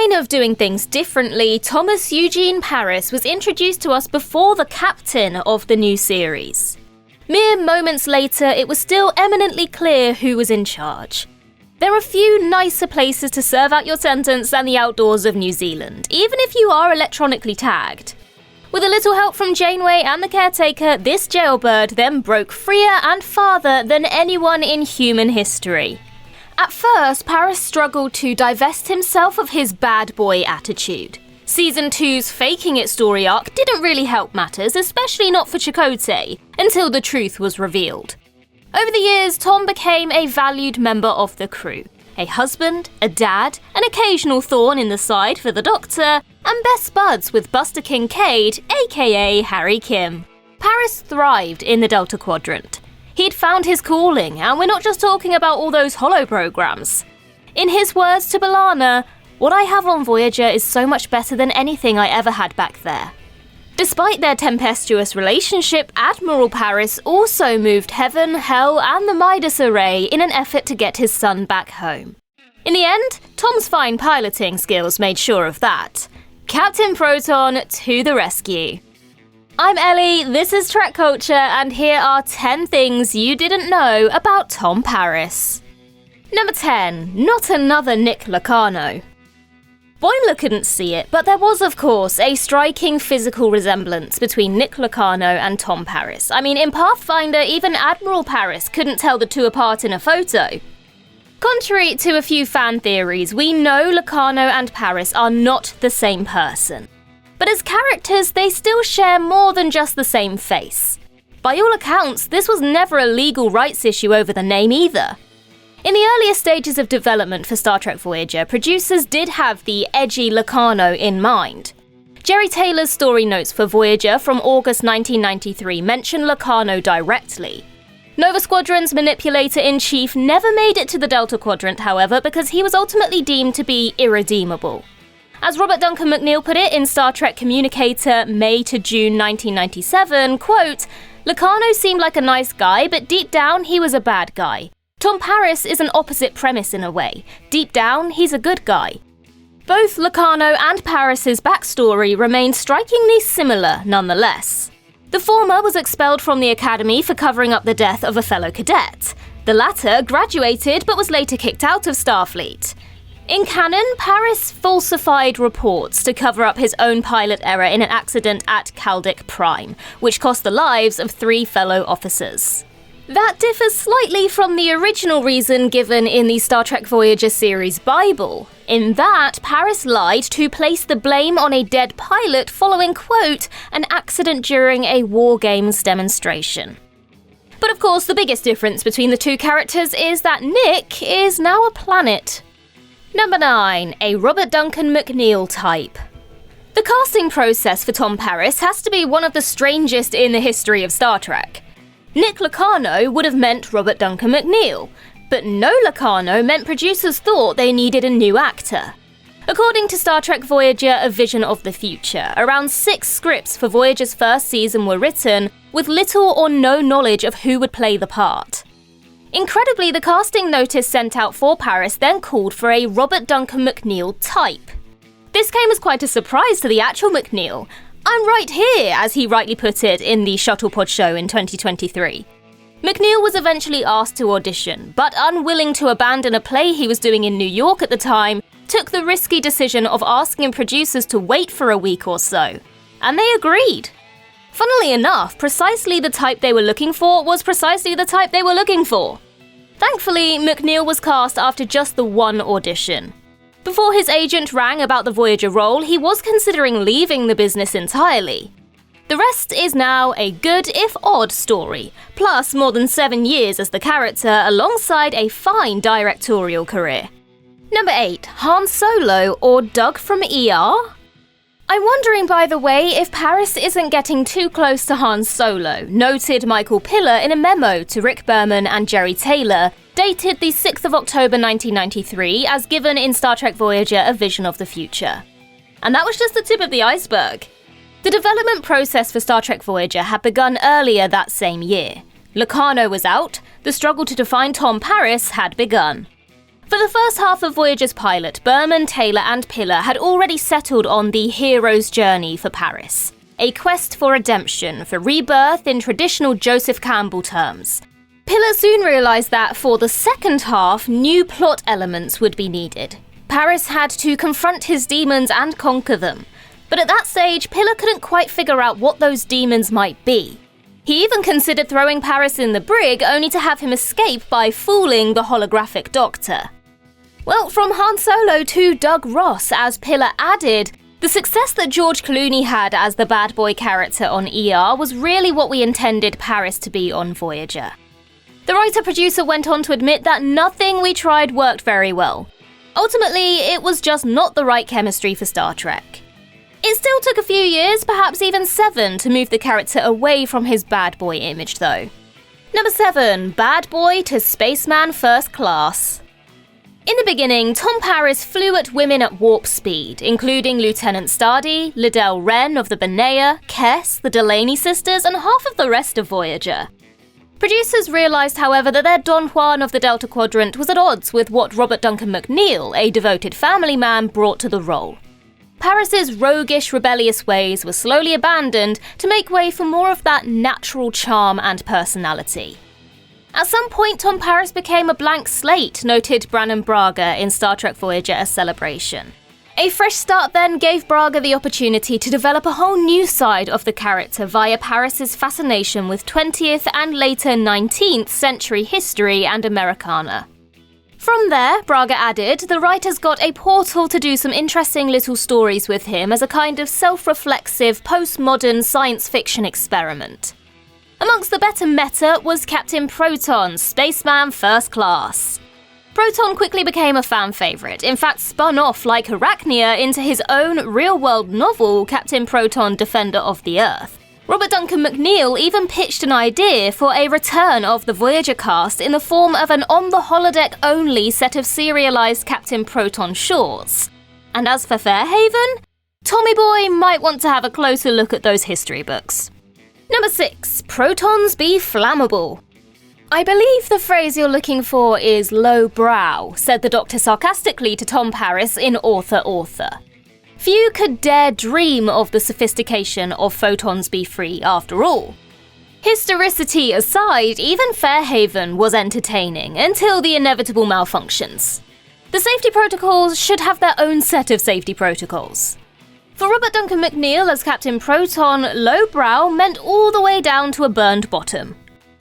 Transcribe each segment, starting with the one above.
line of doing things differently, Thomas Eugene Paris was introduced to us before the captain of the new series. Mere moments later, it was still eminently clear who was in charge. There are few nicer places to serve out your sentence than the outdoors of New Zealand, even if you are electronically tagged. With a little help from Janeway and the caretaker, this jailbird then broke freer and farther than anyone in human history. At first, Paris struggled to divest himself of his bad boy attitude. Season 2's faking it story arc didn't really help matters, especially not for Chakotay, until the truth was revealed. Over the years, Tom became a valued member of the crew. A husband, a dad, an occasional thorn in the side for the Doctor, and best buds with Buster Kincaid, aka Harry Kim. Paris thrived in the Delta Quadrant. He'd found his calling, and we're not just talking about all those holo programs. In his words to B'Elanna, "What I have on Voyager is so much better than anything I ever had back there." Despite their tempestuous relationship, Admiral Paris also moved heaven, hell, and the Midas Array in an effort to get his son back home. In the end, Tom's fine piloting skills made sure of that. Captain Proton to the rescue. I'm Ellie, this is TrekCulture, and here are 10 things you didn't know about Tom Paris. Number 10. Not another Nick Locarno. Boimler couldn't see it, but there was, of course, a striking physical resemblance between Nick Locarno and Tom Paris. I mean, in Pathfinder, even Admiral Paris couldn't tell the two apart in a photo. Contrary to a few fan theories, we know Locarno and Paris are not the same person. But as characters, they still share more than just the same face. By all accounts, this was never a legal rights issue over the name either. In the earlier stages of development for Star Trek Voyager, producers did have the edgy Locarno in mind. Jerry Taylor's story notes for Voyager from August 1993 mention Locarno directly. Nova Squadron's manipulator-in-chief never made it to the Delta Quadrant, however, because he was ultimately deemed to be irredeemable. As Robert Duncan McNeel put it in Star Trek Communicator, May to June 1997, quote, "Locarno seemed like a nice guy, but deep down he was a bad guy. Tom Paris is an opposite premise in a way. Deep down, he's a good guy." Both Locarno and Paris's backstory remained strikingly similar nonetheless. The former was expelled from the academy for covering up the death of a fellow cadet. The latter graduated but was later kicked out of Starfleet. In canon, Paris falsified reports to cover up his own pilot error in an accident at Caldic Prime, which cost the lives of 3 fellow officers. That differs slightly from the original reason given in the Star Trek Voyager series Bible. In that, Paris lied to place the blame on a dead pilot following, quote, "an accident during a War Games demonstration." But of course, the biggest difference between the two characters is that Nick is now a planet. Number 9. A Robert Duncan McNeel type. The casting process for Tom Paris has to be one of the strangest in the history of Star Trek. Nick Locarno would have meant Robert Duncan McNeel, but no Locarno meant producers thought they needed a new actor. According to Star Trek Voyager: A Vision of the Future, around 6 scripts for Voyager's first season were written with little or no knowledge of who would play the part. Incredibly, the casting notice sent out for Paris then called for a Robert Duncan McNeel type. This came as quite a surprise to the actual McNeel. "I'm right here," as he rightly put it in the Shuttlepod show in 2023. McNeel was eventually asked to audition, but unwilling to abandon a play he was doing in New York at the time, took the risky decision of asking producers to wait for a week or so. And they agreed. Funnily enough, precisely the type they were looking for was precisely the type they were looking for. Thankfully, McNeel was cast after just the one audition. Before his agent rang about the Voyager role, he was considering leaving the business entirely. The rest is now a good, if odd, story, plus more than 7 years as the character alongside a fine directorial career. Number 8. Han Solo or Doug from ER? I'm wondering, by the way, if Paris isn't getting too close to Han Solo, noted Michael Piller in a memo to Rick Berman and Jerry Taylor, dated the 6th of October 1993, as given in Star Trek Voyager: A Vision of the Future. And that was just the tip of the iceberg. The development process for Star Trek Voyager had begun earlier that same year. Locarno was out, the struggle to define Tom Paris had begun. For the first half of Voyager's pilot, Berman, Taylor and Piller had already settled on the hero's journey for Paris. A quest for redemption, for rebirth in traditional Joseph Campbell terms. Piller soon realised that for the second half, new plot elements would be needed. Paris had to confront his demons and conquer them. But at that stage, Piller couldn't quite figure out what those demons might be. He even considered throwing Paris in the brig only to have him escape by fooling the holographic Doctor. Well, from Han Solo to Doug Ross, as Piller added, the success that George Clooney had as the bad boy character on ER was really what we intended Paris to be on Voyager. The writer-producer went on to admit that nothing we tried worked very well. Ultimately, it was just not the right chemistry for Star Trek. It still took a few years, perhaps even 7, to move the character away from his bad boy image though. Number 7, Bad Boy to Spaceman First Class. In the beginning, Tom Paris flew at women at warp speed, including Lieutenant Stardy, Liddell Wren of the Benea, Kess, the Delaney sisters, and half of the rest of Voyager. Producers realised, however, that their Don Juan of the Delta Quadrant was at odds with what Robert Duncan McNeel, a devoted family man, brought to the role. Paris's roguish, rebellious ways were slowly abandoned to make way for more of that natural charm and personality. At some point, Tom Paris became a blank slate, noted Brannon Braga in Star Trek Voyager: A Celebration. A fresh start then gave Braga the opportunity to develop a whole new side of the character via Paris's fascination with 20th and later 19th century history and Americana. From there, Braga added, the writers got a portal to do some interesting little stories with him as a kind of self-reflexive, postmodern science fiction experiment. Amongst the better meta was Captain Proton, Spaceman First Class. Proton quickly became a fan favourite, in fact spun off like Arachnia into his own real-world novel, Captain Proton, Defender of the Earth. Robert Duncan McNeel even pitched an idea for a return of the Voyager cast in the form of an on-the-holodeck-only set of serialised Captain Proton shorts. And as for Fairhaven, Tommy Boy might want to have a closer look at those history books. Number 6, Protons Be Flammable. I believe the phrase you're looking for is low-brow, said the Doctor sarcastically to Tom Paris in Author. Few could dare dream of the sophistication of Photons Be Free after all. Historicity aside, even Fairhaven was entertaining until the inevitable malfunctions. The safety protocols should have their own set of safety protocols. For Robert Duncan McNeel as Captain Proton, lowbrow meant all the way down to a burned bottom.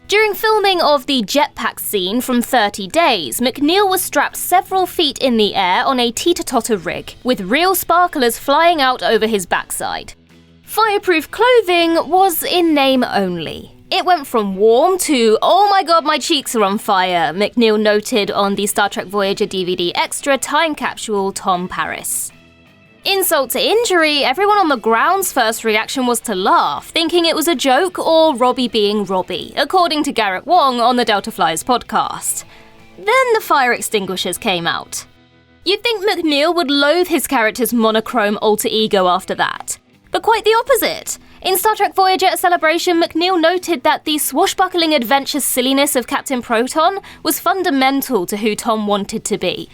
During filming of the jetpack scene from 30 Days, McNeel was strapped several feet in the air on a teeter-totter rig, with real sparklers flying out over his backside. Fireproof clothing was in name only. It went from warm to, oh my god, my cheeks are on fire, McNeel noted on the Star Trek Voyager DVD Extra time capsule Tom Paris. Insult to injury, everyone on the ground's first reaction was to laugh, thinking it was a joke or Robbie being Robbie, according to Garrett Wong on the Delta Flyers podcast. Then the fire extinguishers came out. You'd think McNeel would loathe his character's monochrome alter ego after that. But quite the opposite. In Star Trek Voyager: A Celebration, McNeel noted that the swashbuckling adventure silliness of Captain Proton was fundamental to who Tom wanted to be.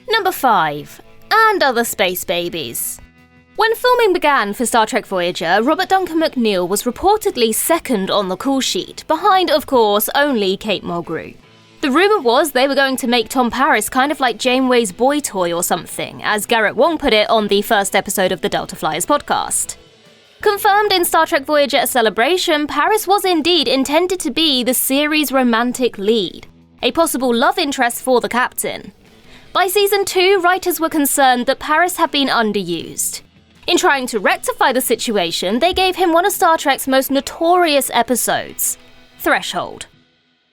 Number 5. And other space babies. When filming began for Star Trek Voyager, Robert Duncan McNeel was reportedly second on the call sheet, behind, of course, only Kate Mulgrew. The rumour was they were going to make Tom Paris kind of like Janeway's boy toy or something, as Garrett Wong put it on the first episode of the Delta Flyers podcast. Confirmed in Star Trek Voyager: A Celebration, Paris was indeed intended to be the series' romantic lead, a possible love interest for the captain. By season 2, writers were concerned that Paris had been underused. In trying to rectify the situation, they gave him one of Star Trek's most notorious episodes, Threshold.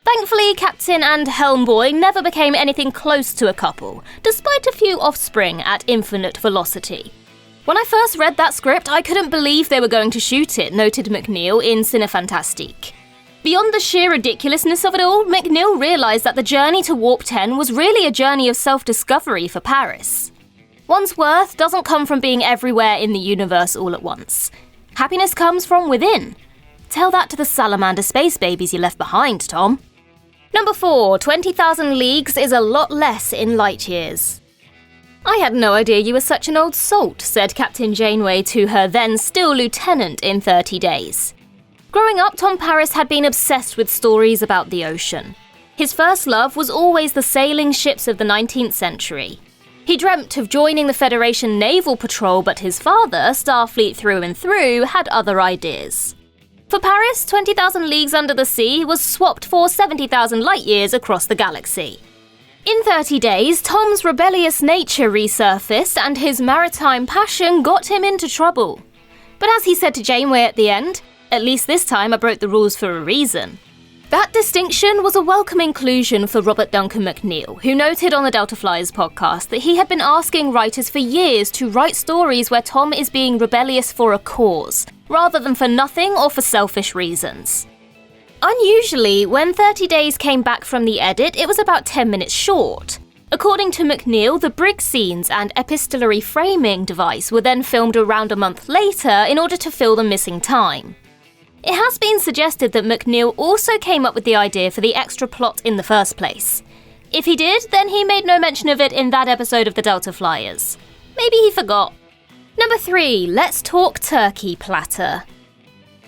Thankfully, Captain and Helmboy never became anything close to a couple, despite a few offspring at infinite velocity. When I first read that script, I couldn't believe they were going to shoot it, noted McNeel in Cinefantastique. Beyond the sheer ridiculousness of it all, McNeel realised that the journey to Warp 10 was really a journey of self-discovery for Paris. One's worth doesn't come from being everywhere in the universe all at once. Happiness comes from within. Tell that to the salamander space babies you left behind, Tom. Number 4, 20,000 leagues is a lot less in light years. "I had no idea you were such an old salt," said Captain Janeway to her then still lieutenant in 30 Days. Growing up, Tom Paris had been obsessed with stories about the ocean. His first love was always the sailing ships of the 19th century. He dreamt of joining the Federation Naval Patrol, but his father, Starfleet through and through, had other ideas. For Paris, 20,000 leagues under the sea was swapped for 70,000 light-years across the galaxy. In 30 Days, Tom's rebellious nature resurfaced and his maritime passion got him into trouble. But as he said to Janeway at the end, "At least this time I broke the rules for a reason." That distinction was a welcome inclusion for Robert Duncan McNeel, who noted on the Delta Flyers podcast that he had been asking writers for years to write stories where Tom is being rebellious for a cause, rather than for nothing or for selfish reasons. Unusually, when 30 Days came back from the edit, it was about 10 minutes short. According to McNeel, the brig scenes and epistolary framing device were then filmed around a month later in order to fill the missing time. It has been suggested that McNeel also came up with the idea for the extra plot in the first place. If he did, then he made no mention of it in that episode of the Delta Flyers. Maybe he forgot. Number 3, let's talk turkey platter.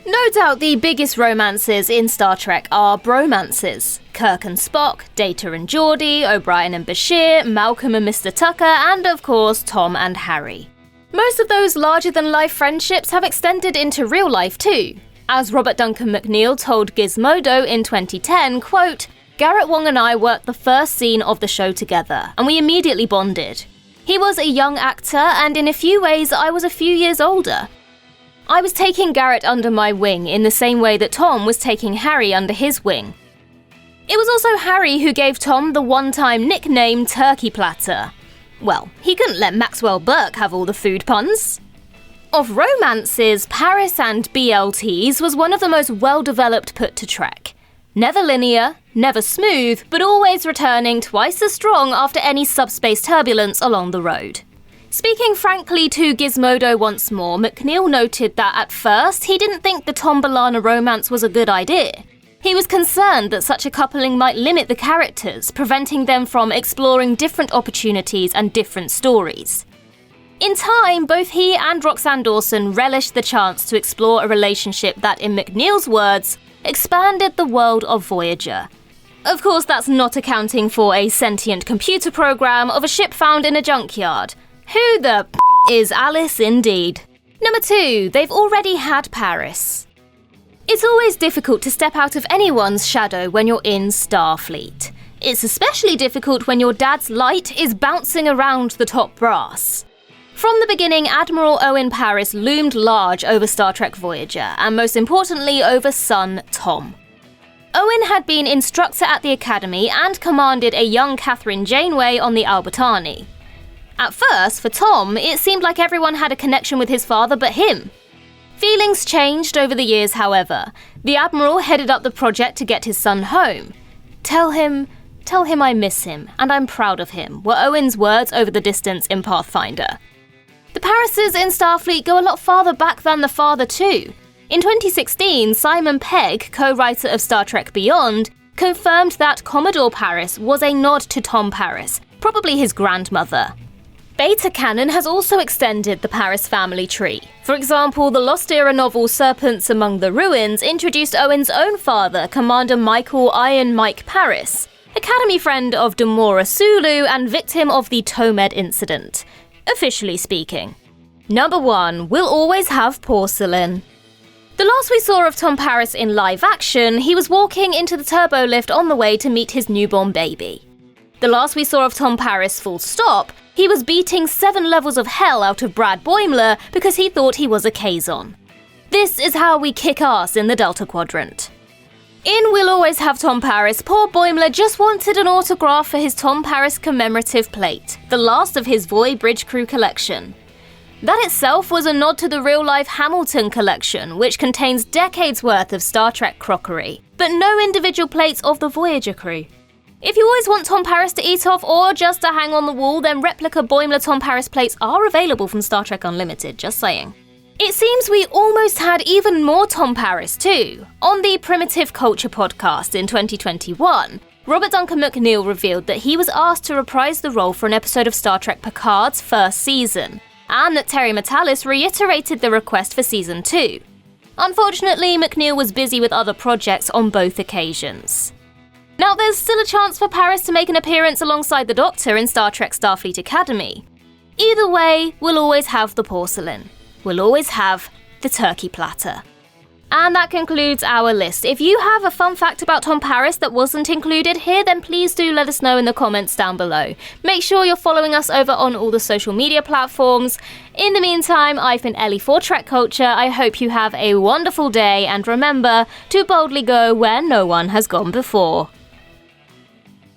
No doubt the biggest romances in Star Trek are bromances. Kirk and Spock, Data and Geordi, O'Brien and Bashir, Malcolm and Mr. Tucker, and of course Tom and Harry. Most of those larger-than-life friendships have extended into real life too. As Robert Duncan McNeel told Gizmodo in 2010, quote, "Garrett Wang and I worked the first scene of the show together, and we immediately bonded. He was a young actor, and in a few ways I was a few years older. I was taking Garrett under my wing in the same way that Tom was taking Harry under his wing. It was also Harry who gave Tom the one-time nickname Turkey Platter. Well, he couldn't let Maxwell Burke have all the food puns." Of romances, Paris and BLTs was one of the most well-developed put to Trek. Never linear, never smooth, but always returning twice as strong after any subspace turbulence along the road. Speaking frankly to Gizmodo once more, McNeel noted that at first he didn't think the Tom B'Elanna romance was a good idea. He was concerned that such a coupling might limit the characters, preventing them from exploring different opportunities and different stories. In time, both he and Roxanne Dawson relished the chance to explore a relationship that, in McNeel's words, expanded the world of Voyager. Of course, that's not accounting for a sentient computer program of a ship found in a junkyard. Who the is Alice indeed? Number 2, they've already had Paris. It's always difficult to step out of anyone's shadow when you're in Starfleet. It's especially difficult when your dad's light is bouncing around the top brass. From the beginning, Admiral Owen Paris loomed large over Star Trek Voyager, and most importantly over son Tom. Owen had been instructor at the Academy and commanded a young Catherine Janeway on the Albertani. At first, for Tom, it seemed like everyone had a connection with his father but him. Feelings changed over the years, however. The Admiral headed up the project to get his son home. Tell him I miss him, and I'm proud of him, were Owen's words over the distance in Pathfinder. The Parises in Starfleet go a lot farther back than the father too. In 2016, Simon Pegg, co-writer of Star Trek Beyond, confirmed that Commodore Paris was a nod to Tom Paris, probably his grandmother. Beta canon has also extended the Paris family tree. For example, the Lost Era novel Serpents Among the Ruins introduced Owen's own father, Commander Michael Iron Mike Paris, Academy friend of Demora Sulu and victim of the Tomed incident. Officially speaking. Number 1, we'll always have porcelain. The last we saw of Tom Paris in live action, he was walking into the turbo lift on the way to meet his newborn baby. The last we saw of Tom Paris full stop, he was beating 7 levels of hell out of Brad Boimler because he thought he was a Kazon. This is how we kick ass in the Delta Quadrant. In We'll Always Have Tom Paris, poor Boimler just wanted an autograph for his Tom Paris commemorative plate, the last of his Voy Bridge Crew collection. That itself was a nod to the real-life Hamilton collection, which contains decades worth of Star Trek crockery, but no individual plates of the Voyager crew. If you always want Tom Paris to eat off or just to hang on the wall, then replica Boimler Tom Paris plates are available from Star Trek Unlimited, just saying. It seems we almost had even more Tom Paris too. On the Primitive Culture podcast in 2021, Robert Duncan McNeel revealed that he was asked to reprise the role for an episode of Star Trek Picard's first season, and that Terry Matalas reiterated the request for season 2. Unfortunately, McNeel was busy with other projects on both occasions. Now, there's still a chance for Paris to make an appearance alongside the Doctor in Star Trek Starfleet Academy. Either way, we'll always have the porcelain. We'll always have the turkey platter. And that concludes our list. If you have a fun fact about Tom Paris that wasn't included here, then please do let us know in the comments down below. Make sure you're following us over on all the social media platforms. In the meantime, I've been Ellie for TrekCulture. I hope you have a wonderful day, and remember to boldly go where no one has gone before.